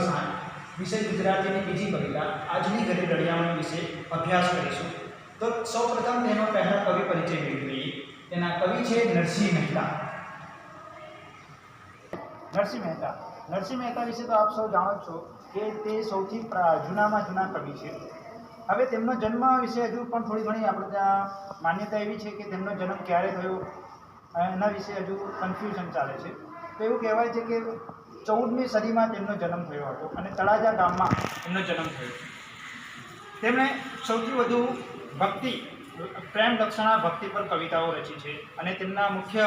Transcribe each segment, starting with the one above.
સાંજ વિષય ગુજરાતીની બીજી કવિતા આજની ઘરે રળિયામણી વિશે અભ્યાસ કરીશું। તો સૌપ્રથમ તેનો પહેલો કવિ પરિચય મેળવી લઈએ। તેના કવિ છે નરસિંહ મહેતા। નરસિંહ મહેતા વિશે તો આપ સૌ જાણો છો કે તે સૌથી જૂનામાં જૂના કવિ છે। હવે તેમનો જન્મ વિશે હજુ પણ થોડી ઘણી આપણે ત્યાં માન્યતા એવી છે કે તેમનો જન્મ ક્યારે થયો એના વિશે હજુ કન્ફ્યુઝન ચાલે છે। તો એવું કહેવાય છે કે 14મી સદીમાં તેમનો જન્મ થયો હતો અને તળાજા ગામમાં તેમનો જન્મ થયો। તેમણે સૌથી વધુ ભક્તિ પ્રેમ લક્ષણા ભક્તિ પર કવિતાઓ રચી છે અને તેમના મુખ્ય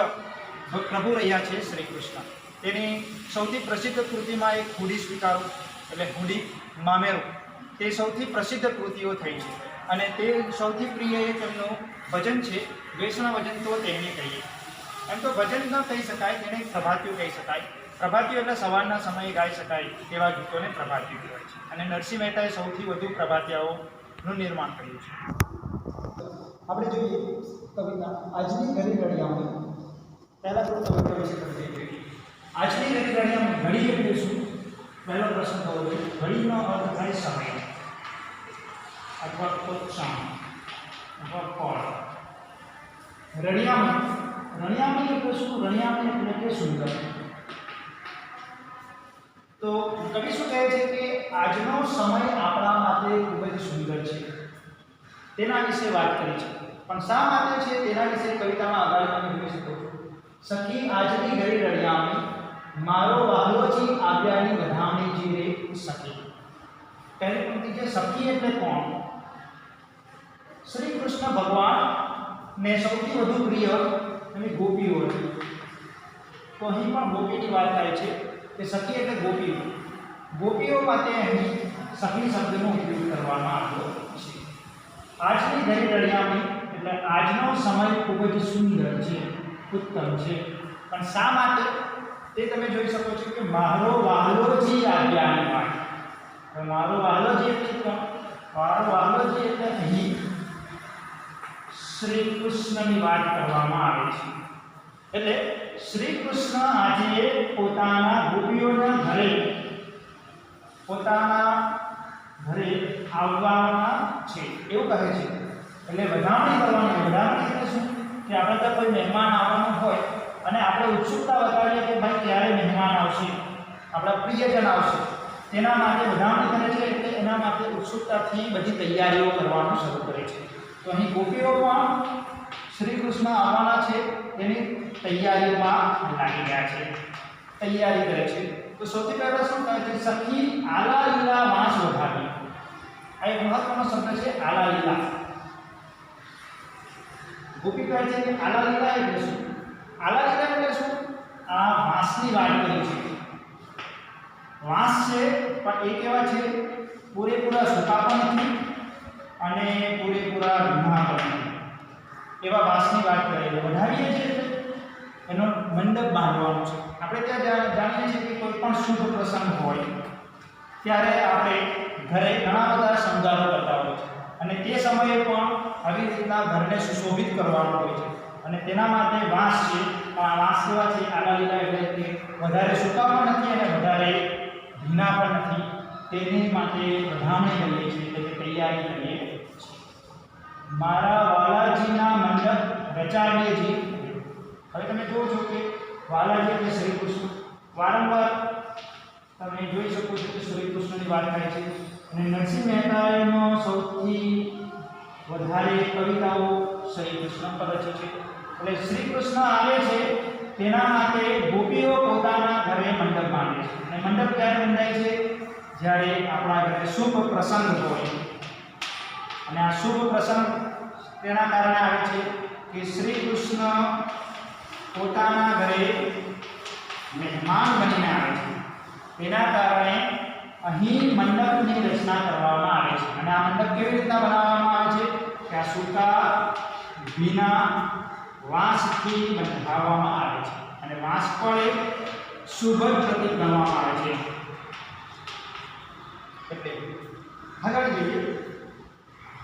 પ્રભુ રહ્યા છે શ્રી કૃષ્ણ। તેની સૌથી પ્રસિદ્ધ કૃતિમાં એક હુડી સ્વીકારો એટલે હુડી મામેરું તે સૌથી પ્રસિદ્ધ કૃતિઓ થઈ છે અને તે સૌથી પ્રિય એ તેમનું ભજન છે વૈષ્ણવ ભજન તો તેને કહીએ। એમ તો ભજન ન કહી શકાય, તેને પ્રભાતિયું કહી શકાય। પ્રભાતિયું એટલે સવારના સમયે ગાઈ શકાય તેવા ગીતોને પ્રભાતિયું કહેવાય છે અને નરસિંહ મહેતાએ સૌથી વધુ પ્રભાતિયાઓનું નિર્માણ કર્યું છે। આપણે જોઈએ કવિતા આજની ઘરે રળિયામણી। પહેલા તો કવિતા વિશે સમજી લઈએ। આજની ઘરે રળિયામણી, ઘડી એટલે શું? પહેલો પ્રશ્ન થવો જોઈએ। ઘડીનો અર્થ થાય સમય અથવા તો ક્ષણ અથવા પળ। રળિયામણી એટલે શું? રળિયામણી એટલે કે સુંદર। તો કવિ શું કહે છે કે આજનો સમય આપણા માટે ખૂબ જ સુંદર છે, તેના વિશે વાત કરી છે। પણ શા માટે છે તેના વિશે કવિતામાં આગળ તમે જોઈ શકો છો। સખી આજની ઘરે રળિયામણી, મારો વહાલોજી આવ્યાની વધામણી જી રે સખી। પહેલી પંક્તિ છે સખી એટલે કોણ? શ્રી કૃષ્ણ ભગવાન ને સૌથી વધુ પ્રિય એની ગોપીઓ હતી। તો અહીં પણ ગોપીની વાત થાય છે કે સખી એટલે ગોપીઓ। ગોપીઓ માટે અહીં સખી શબ્દનો ઉપયોગ કરવામાં આવ્યો છે। આજની ઘરે રળિયામણી એટલે આજનો સમય ખૂબ જ સુંદર છે, ઉત્તમ છે। પણ શા માટે તે તમે જોઈ શકો છો કે મારો વહાલોજી આવ્યાની વાત। મારો વહાલોજી એટલે કોણ? મારો વહાલોજી એટલે અહીં શ્રી કૃષ્ણની વાત કરવામાં આવે છે। એટલે શ્રી કૃષ્ણ આજે પોતાના ગોપીઓના ઘરે આવવાના છે એવું કહે છે। એટલે વધામણી કરવાની। વધામણી એટલે શું કે આપણે ત્યાં કોઈ મહેમાન આવવાનું હોય અને આપણે ઉત્સુકતા બતાવીએ કે ભાઈ ક્યારે મહેમાન આવશે, આપણા પ્રિયજન આવશે, તેના માટે વધામણી કરે છે। એટલે એના માટે ઉત્સુકતાથી બધી તૈયારીઓ કરવાનું શરૂ કરે છે। તો અહીં ગોપીઓ પણ શ્રી કૃષ્ણ આવવાના છે તેની તૈયારીઓમાં લાગી ગયા છે, તૈયારી કરે છે। તો સૌથી પહેલા શું કહે છે? સખી આલા લીલા વાંસ વધાવી। આ એક મહત્વનો શબ્દ છે, આલા લીલા। ગોપી કહે છે કે આલા લીલા એટલે શું? આલા લીલા એટલે શું? આ વાંસની વાત કરી છે। વાંસ છે પણ એ કેવા છે? પૂરેપૂરા સૂકા પણ નથી અને પૂરેપૂરા ભીના પણ નથી, એવા વાંસની વાત કરી છે। વધાવીએ છીએ એનો મંડપ બાંધવાનો છે। આપણે ત્યાં જાણીએ છીએ કે કોઈ પણ શુભ પ્રસંગ હોય ત્યારે આપણે ઘરે ઘણા બધા શણગારો કરતા હોય છે અને તે સમયે પણ આવી રીતના ઘરને સુશોભિત કરવાનું હોય છે અને તેના માટે વાંસ છે। આ વાંસ કેવા છે? આલા લીલા એટલે કે વધારે સૂકા પણ નથી અને વધારે ભીના પણ નથી, તેની માટે વધામણી કરીએ છીએ એટલે કે તૈયારી કરીએ છીએ। મારા વાલાજીના મંડપ રચાવીએ જી। હવે તમે જુઓ છો કે વાલાજી એટલે શ્રી કૃષ્ણ। વારંવાર તમે જોઈ શકો છો કે શ્રી કૃષ્ણની વાત થાય છે અને નરસિંહ મહેતાનો સૌથી વધારે કવિતાઓ શ્રી કૃષ્ણ પર રચી છે। એટલે શ્રી કૃષ્ણ આવે છે તેના માટે ગોપીઓ પોતાના ઘરે મંડપ બાંધે છે અને મંડપ ક્યારે બંધાય છે? જ્યારે આપણા ઘરે શુભ પ્રસંગ હોય અને આ શુભ પ્રસંગ તેના કારણે આવે છે કે શ્રી કૃષ્ણ પોતાના ઘરે મહેમાન બનીને આવે છે, તેના કારણે અહીં મંડપની રચના કરવામાં આવે છે। અને આ મંડપ કેવી રીતના બનાવવામાં આવે છે કે આ સૂકા ભીના વાંસથી બંધાવવામાં આવે છે અને વાંસ પણ એક શુભ પ્રતીક ગણવામાં આવે છે। એટલે આગળ જોઈએ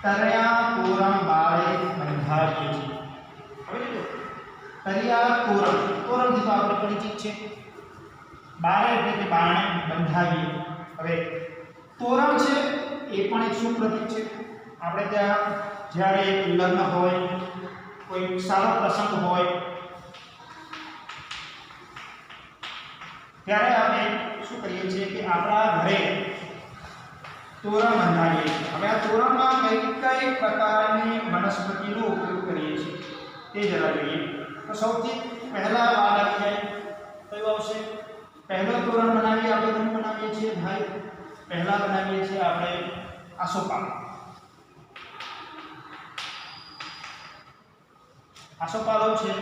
તરયા તોરણ બાળે બંધાવીએ છીએ। હવે જો તરિયા તોરણ, તોરણથી તો આપણે પરિચિત છે। બારે એટલે કે બારણે બંધાવીએ। હવે તોરણ છે એ પણ એક શુભ પ્રતીક છે. આપણે ત્યાં જ્યારે લગ્ન હોય, કોઈ સારો પ્રસંગ હોય, ત્યારે આપણે શું કરીએ છીએ કે આપણા ઘરે તોરણ બંધાવીએ છીએ. હવે આ તોરણમાં કઈ પ્રકારની વનસ્પતિનો ઉપયોગ કરીએ છીએ તે જરા જોઈએ. તો સૌથી પહેલા વાત આવી જાય, કયું આવશે? પહેલો તોરણ બનાવીએ આપણે શું બનાવીએ છીએ ભાઈ? પહેલા બનાવીએ છીએ આપણે આસોપાલવ. આસોપાલવ છે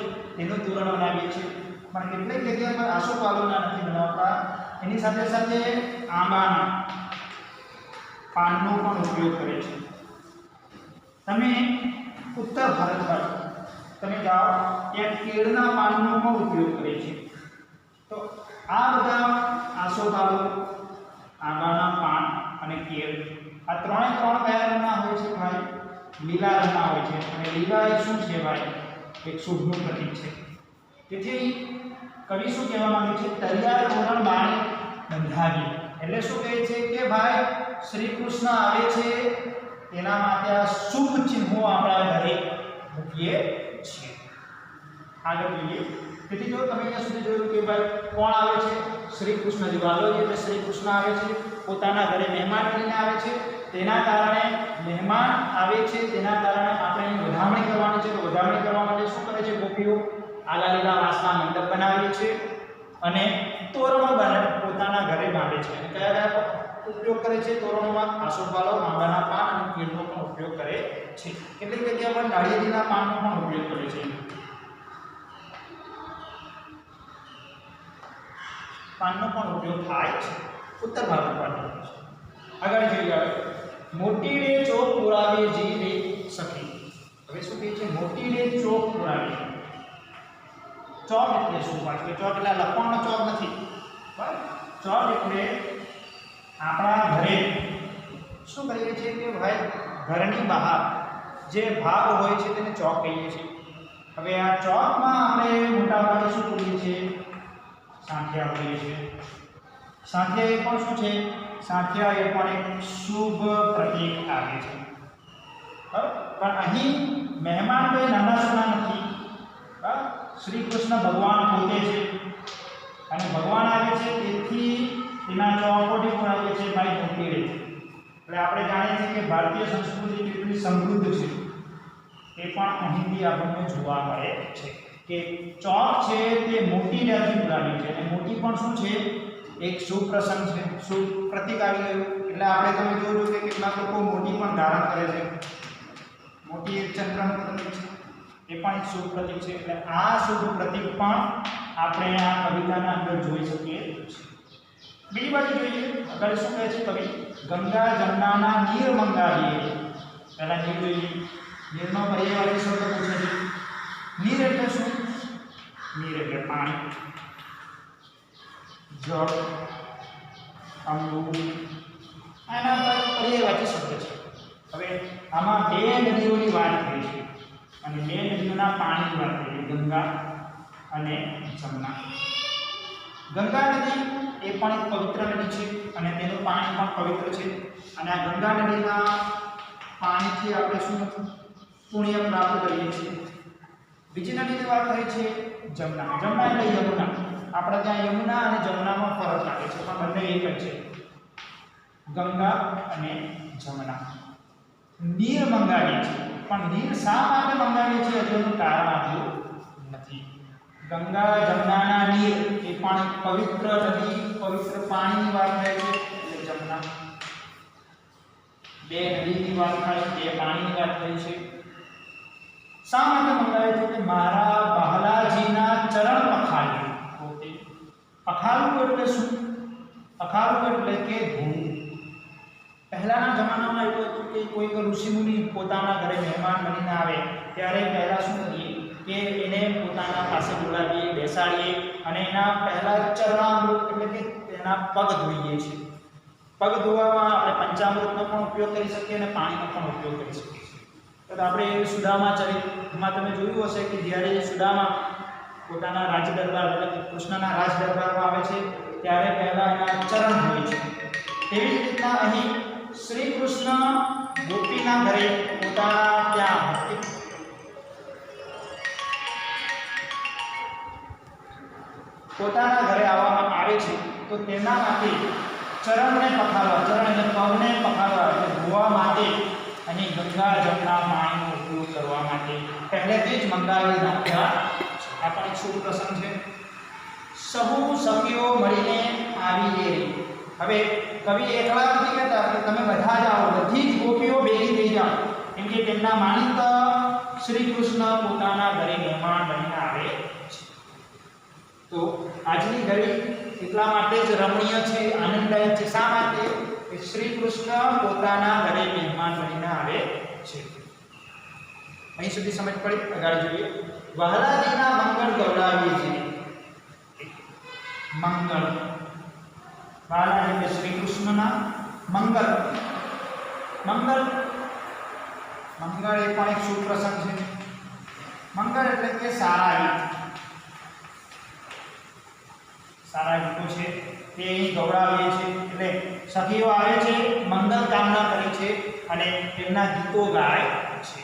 એનું તોરણ બનાવીએ છીએ. પણ કેટલીક જગ્યાએ પર આસોપાલવના નથી બનાવતા, એની સાથે સાથે આંબાના પાનનો પણ ઉપયોગ કરે છે. તમે ઉત્તર ભારત બાજુ તમે જાઓ ત્યાં કેળના પાનનો પણ ઉપયોગ કરે છે. તો આ બધા આસોપાલવ, આંબાના પાન અને કેળ, આ ત્રણે ત્રણ કયા રંગના હોય છે ભાઈ? લીલા રંગના હોય છે. અને લીલા એ શું છે ભાઈ? એક શુભનું પ્રતીક છે. તેથી કવિ શું કહેવા માંગે છે? તૈયાર તોરણ બાણે બંધાવી. એટલે શું કહે છે કે ભાઈ શ્રી કૃષ્ણ આવે છે તેના માટે આ શુભ ચિહ્નો આપણા ઘરે મૂકીએ છીએ. આગળ જોઈએ. તેથી જો તમે અહીંયા સુધી જોયું કે ભાઈ કોણ આવે છે? શ્રી કૃષ્ણ. દિવાલો એટલે શ્રી કૃષ્ણ આવે છે, પોતાના ઘરે મહેમાન બનીને આવે છે. તેના કારણે મહેમાન આવે છે, તેના કારણે આપણે એની વધામણી કરવાની છે. તો વધામણી કરવા માટે શું કરે છે ગોપીઓ? આલા લીલા વાંસના મંડપ બનાવે છે અને તોરણો પોતાના ઘરે બાંધે છે. અને કયા કયા ઉપયોગ કરે છે તોરણોમાં? આસોપાલવ, આંબાના પાન અને કેળનો પણ ઉપયોગ કરે છે. કેટલીક જગ્યા પર નાળિયેરીના પાનનો પણ ઉપયોગ કરે છે. પાનનો પણ ઉપયોગ થાય છે ઉત્તર ભારતમાં. આગળ જોઈએ. મોટીડે ચોક પુરાવે જીવે સખી. હવે શું કહે છે? મોટીડે ચોક પુરાવે. ચોક એટલે શું વાત? કે ચોક એટલે લખવાનો ચોક નથી, બરાબર? ચોક એટલે આપણા ઘરે શું કરીએ છીએ કે ભાઈ ઘરની બહાર જે ભાગ હોય છે તેને ચોક કહીએ છીએ. હવે આ ચોકમાં આપણે મોટા ભાગે શું કરીએ છીએ? સાંઠિયા કરીએ છીએ. સાંઠિયા એ પણ શું છે? સાંઠિયા એ પણ એક શુભ પ્રતીક આવે છે. પણ અહીં મહેમાન કોઈ નાના સુના નથી. શ્રી કૃષ્ણ ભગવાન પોતે છે અને ભગવાન આવે છે તેથી તેના ચોપોટી પણ આવે છે ભાઈ મોટીડે. એટલે આપણે જાણીએ છીએ કે ભારતીય સંસ્કૃતિ કેટલી સમૃદ્ધ છે એ પણ અહીંથી આપણને જોવા મળે છે કે ચોક છે તે મોટીડેથી પુરાવી છે. અને મોટી પણ શું છે? એક શુભ પ્રસંગ છે, શુભ પ્રતીક આવી ગયું. એટલે આપણે તમે જોજો કે કેટલાક લોકો મોટી પણ ધારણ કરે છે. મોટી એક ચંદ્રનું પ્રતીક છે, એ પણ એક શુભ પ્રતીક છે. એટલે આ શુભ પ્રતીક પણ આપણે આ કવિતાના અંદર જોઈ શકીએ છીએ. બીજી બાજુ જોઈએ. આગળ શું કહે છે કવિ? ગંગા જમનાના નીર મંગાવીએ. પહેલા નીર જોઈએ. નીરનો પર્યાયવાચી શબ્દ પૂછે છે. નીર એટલે શું? નીર એટલે પાણી, જળ, અમૃત, આના પર્યાયવાચી શબ્દ છે. હવે આમાં બે નદીઓની વાત થઈ છે અને બે નદીઓના પાણીની વાત થઈ છે, ગંગા અને જમના. ગંગા નદી એ પણ એક પવિત્ર નદી છે અને તેનું પાણી પણ પવિત્ર છે. અને આ ગંગા નદીના પાણીથી આપણે શું પુણ્ય પ્રાપ્ત કરીએ છીએ. બીજી નદીની વાત થઈ છે જમના. જમના એટલે યમુના. આપણે ત્યાં યમુના અને જમનામાં ફરક લાગે છે પણ બંને એક જ છે, ગંગા અને જમના. નીર મંગાવીએ છીએ, પણ નીર શા માટે મંગાવીએ છીએ તેનું કારણ આપ્યું નથી. ગંગા જમનાના નીર એ પણ પવિત્ર નદી, પવિત્ર પાણીની વાત થાય છે એટલે જમના. બે નદીની વાત થાય, બે પાણીની વાત થઈ છે. શા માટે મંગાવે છે? કે મારા બહલાજીના ચરણ પખાળ્યું. પોતે પખાળવું એટલે શું? પખાળવું એટલે કે ધોવું. પહેલાના જમાનામાં એવું હતું કે કોઈ ઋષિમુનિ પોતાના ઘરે મહેમાન બનીને આવે ત્યારે પહેલા શું કરીએ કે એને પોતાના પાસે બોલાવીએ, બેસાડીએ અને એના પહેલા ચરણામૃત એટલે કે તેના પગ ધોઈએ છીએ. પગ ધોવામાં આપણે પંચામૃતનો પણ ઉપયોગ કરી શકીએ અને પાણીનો પણ ઉપયોગ કરી શકીએ. તો આપણે સુદામા ચરિત્રમાં તમે જોયું હશે કે જ્યારે સુદામા પોતાના રાજ દરબાર એટલે કૃષ્ણના રાજ દરબારમાં આવે છે ત્યારે પહેલા એના ચરણ ધોય છે. તે શ્રી કૃષ્ણ ગોપીના ઘરે પોતાના ત્યાં પોતાના ઘરે આવવામાં આવે છે તો તેના માટે ચરણને પખારવા, ચરણ એટલે પગને પખારવા એટલે ધોવા માટે અને ગંગા જળના પાણીનો ઉપયોગ કરવા માટે પહેલેથી જ મંગાવી નાખ્યા. આ પણ એક શુભ પ્રસંગ છે. સહુ સખીઓ મળીને આવીએ. હવે કવિ એકલા નથી કહેતા કે તમે બધા જ આવો, બધી જ ગોપીઓ ભેગી થઈ જાઓ, કેમ કે તેમના માનીતા શ્રી કૃષ્ણ પોતાના ઘરે મહેમાન બનીને આવે છે. તો આજની ઘડી એટલા માટે જ રમણીય છે, આનંદદાયક છે. શા માટે? કે શ્રી કૃષ્ણ પોતાના ઘરે મહેમાન બનીને આવે છે. અહીં સુધી સમજ પડી? આગળ જોઈએ. વહાલાજીના મંગળ ગૌરાવીએ છીએ. મંગળ, વહાલા એટલે શ્રી કૃષ્ણના મંગળ. મંગળ મંગળ એ પણ એક શુભ પ્રસંગ છે. મંગળ એટલે કે સારા ગીત, સારા ગીતો છે તે અહીં ગૌરાવીએ છે. એટલે સખીઓ આવે છે, મંગલ કામના કરે છે અને તેમના ગીતો ગાય છે.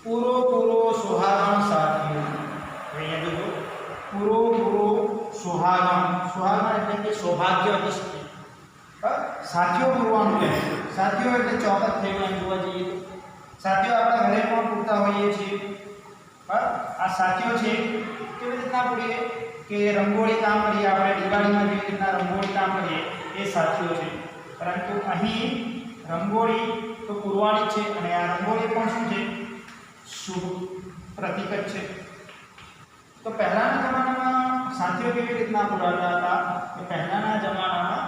પૂરો પૂરો સુહાગણ સાથીઓ. અહીંયા જોજો, પૂરો પૂરો સુહાગણ. સુહાગણ એટલે કે સૌભાગ્ય અધિષ્ઠિત સાથીઓ પૂરવાનું કહે. સાથીઓ એટલે ચોકત થયું એમ જોવા જઈએ તો. સાથીઓ આપણા ઘરે પણ પૂરતા હોઈએ છીએ. આ સાથીઓ છે કેવી રીતના પૂરીએ કે રંગોળી કામ કરીએ આપણે, દિવાળીમાં જેવી રીતના રંગોળી કામ કરીએ એ સાથીઓ છે. પરંતુ અહીં રંગોળી તો પૂરવાની છે અને આ રંગોળી પણ શું છે? શુભ પ્રતીક જ છે. તો પહેલાના જમાનામાં સાથીઓ કેવી રીતના પૂરાતા હતા? તો પહેલાના જમાનામાં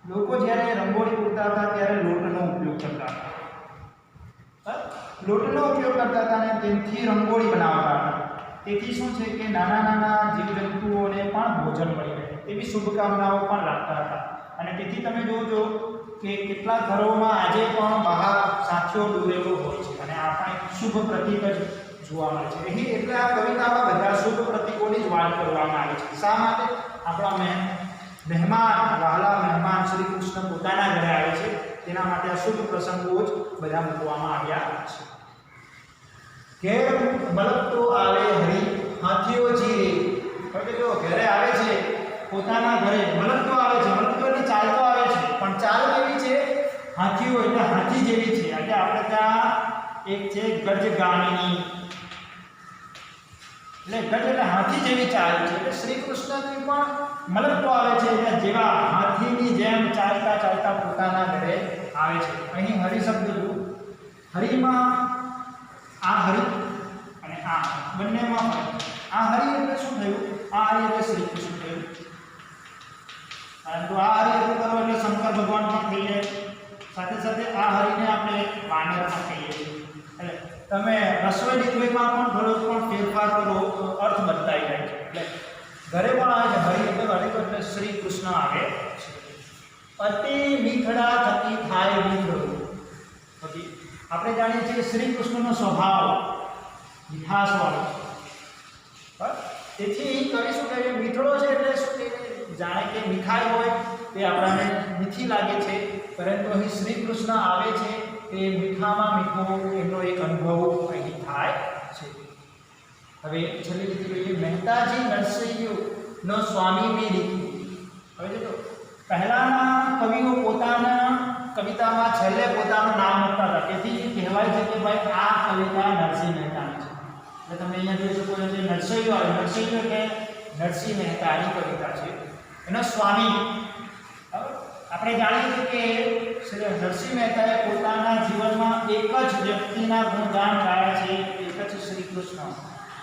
લોકો જ્યારે રંગોળી પૂરતા હતા ત્યારે લોટનો ઉપયોગ કરતા હતા. લોટનો ઉપયોગ કરતા હતા અને તેનાથી રંગોળી બનાવતા હતા. તેથી શું છે કે નાના નાના જીવજંતુઓને પણ ભોજન મળી રહે તેવી શુભકામનાઓ પણ રાખતા હતા. અને તેથી તમે જોજો કે કેટલાક ઘરોમાં આજે પણ બહાર સાથીઓ દોરેલો હોય છે અને આ પણ એક શુભ પ્રતીક જ જોવા મળે છે. અહીં એટલે આ કવિતામાં બધા શુભ પ્રતીકોની જ વાત કરવામાં આવી છે. શા માટે? આપણા મહેમાન, વહાલા મહેમાન શ્રી કૃષ્ણ પોતાના ઘરે આવે છે તેના માટે આ શુભ પ્રસંગો જ બધા મૂકવામાં આવ્યા છે. ઘેર મલકતો આવે હરી હાથીઓ જીરે. હવે જો ઘરે આવે છે પોતાના ઘરે, મલકતો આવે છે, મલકતો એટલે ચાલતો આવે છે, પણ ચાલ કેવી છે? હાથીઓ એટલે હાથી જેવી છે. એટલે આપણે ત્યાં એક છે ગજગામિની, એટલે ગજ એટલે હાથી જેવી ચાલ છે. એટલે શ્રી કૃષ્ણની પણ મલકતો આવે છે એટલે જેવા હાથીની જેમ ચાલતા ચાલતા પોતાના ઘરે આવે છે. અહીં હરિ શબ્દ જો, હરિમાં આ હરિ અને આ બંનેમાં ફરક. આ હરિ એટલે શું થયું? આ હરિ એટલે શ્રી કૃષ્ણ થયું. પરંતુ આ હરિ એટલે કરો એટલે શંકર ભગવાન પણ થઈ જાય. સાથે સાથે આ હરિને આપણે વાનર પણ કહીએ છીએ. એટલે તમે રસોઈ લીધોમાં પણ થોડો પણ ફેરફાર કરો તો અર્થ બદલાઈ જાય છે. એટલે ઘરે પણ આવે છે હરિ એટલે હરિ એટલે શ્રી કૃષ્ણ આવે છે. અતિ મીઠડા થકી થાય મીઠડું. પછી આપણે જાણીએ છીએ શ્રી કૃષ્ણનો સ્વભાવ મીઠાશવાળો. તેથી કવિ શું કહે? મીઠડો છે એટલે શું કે જાણે કે મીઠાઈ હોય તે આપણને મીઠી લાગે છે, પરંતુ અહીં શ્રી કૃષ્ણ આવે છે તે મીઠામાં મીઠો એનો એક અનુભવ અહીં થાય છે. હવે છેલ્લી રીતે જોઈએ. મહેતાજી નરસૈયોનો સ્વામી મેં લીધું. હવે જો પહેલાના કવિઓ પોતાના કવિતામાં છેલ્લે પોતાનું નામ મૂકતા હતા. તેથી કહેવાય છે કે ભાઈ આ કવિતા નરસિંહ મહેતાની છે. એટલે તમે અહીંયા જોઈ શકો છો નરસૈયો આવે. નરસૈયો એટલે નરસિંહ મહેતાની કવિતા છે. એનો સ્વામી આપણે જાણીએ છીએ કે શ્રી નરસિંહ મહેતાએ પોતાના જીવનમાં એક જ વ્યક્તિના ગુણગાન ગાયા છે, એક જ શ્રી કૃષ્ણ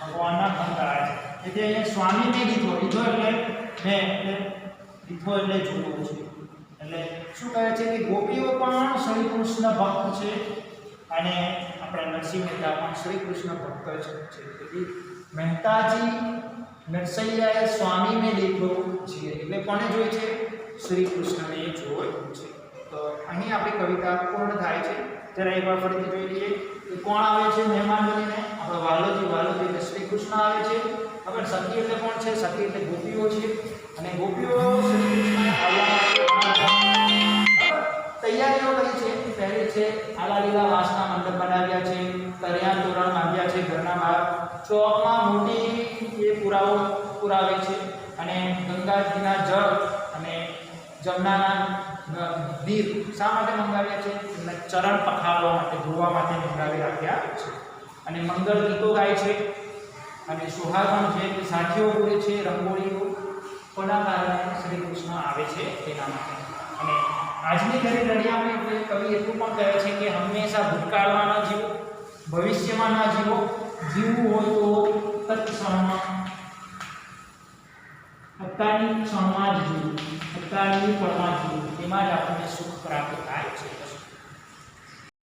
ભગવાનના ગુણ ગાયા છે. એટલે અહીંયા સ્વામીને લીધો. લીધો એટલે મેં એટલે લીધો એટલે જોયું છે. એટલે શું કહે છે કે ગોપીઓ પણ શ્રી કૃષ્ણ ભક્ત છે અને આપણે નરસિંહ મહેતા પણ શ્રી કૃષ્ણ ભક્ત છે. તેથી મહેતાજી નરસૈયાએ સ્વામીને લીધો છે એટલે કોને જોઈ છે? શ્રી કૃષ્ણને જોઈ છે. તો અહીં આપણી કવિતા પૂર્ણ થાય છે. જરા એકવાર ફરીથી જોઈ લઈએ કે કોણ આવે છે મહેમાન બનીને? આપણે વાલોજી. વાલોજી એટલે શ્રી કૃષ્ણ આવે છે. હવે સખી એટલે કોણ છે? સખી એટલે ગોપીઓ છે અને ગોપીઓ શ્રી કૃષ્ણને આવવા માટે તૈયારીઓ કરી અને ગંગાજીના જળ અને જમનાના નીર શા માટે મંગાવ્યા છે? એમના ચરણ પખાળવા માટે, ધોવા માટે મંગાવી રાખ્યા છે. અને મંગળ ગીતો ગાય છે અને સુહાગણ છે, સાથીઓ બોલે છે, રંગોળીઓ કોના કારણે શ્રી કૃષ્ણ આવે છે તેના માટે. અને આજની ઘડી રડિયામાં એટલે કવિ એટલું પણ કહે છે કે હંમેશા ભૂતકાળમાં ન જીવો, ભવિષ્યમાં ન જીવો, જીવવું હોય તો તત્ક્ષણમાં, અત્યારની ક્ષણમાં જ જીવવું, અત્યારની પળમાં જીવવું, તેમાં જ આપણને સુખ પ્રાપ્ત થાય છે.